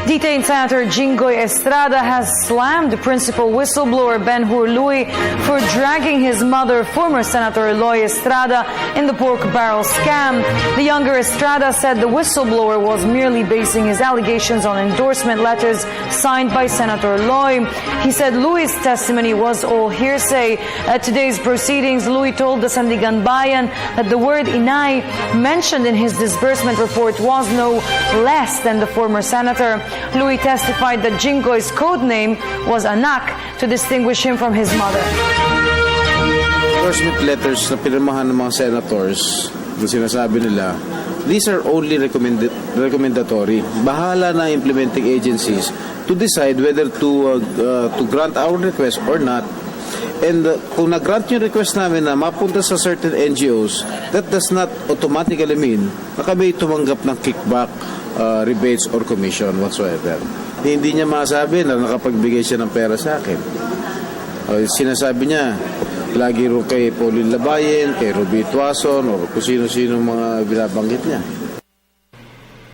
Detained Senator Jinggoy Estrada has slammed principal whistleblower Ben-Hur Luis for dragging his mother, former Senator Eloy Estrada, in the pork barrel scam. The younger Estrada said the whistleblower was merely basing his allegations on endorsement letters signed by Senator Eloy. He said Luis' testimony was all hearsay. At today's proceedings, Luis told the Sandigan Bayan that the word inay mentioned in his disbursement report was no less than the former senator. Luis testified that Jinggoy's code name was Anak to distinguish him from his mother. Endorsement letters na pinirmahan ng mga senators, na sinasabi nila, these are only recommendatory. Bahala na implementing agencies to decide whether to grant our request or not. And kung nag-grant yung request namin na mapunta sa certain NGOs, that does not automatically mean na kami tumanggap ng kickback, rebates, or commission whatsoever. Hindi niya masabi na nakapagbigay siya ng pera sa akin. Sinasabi niya, lagi ro kay Pauline Labayen, kay Ruby Tuason, o kung sino-sino mga binabanggit niya.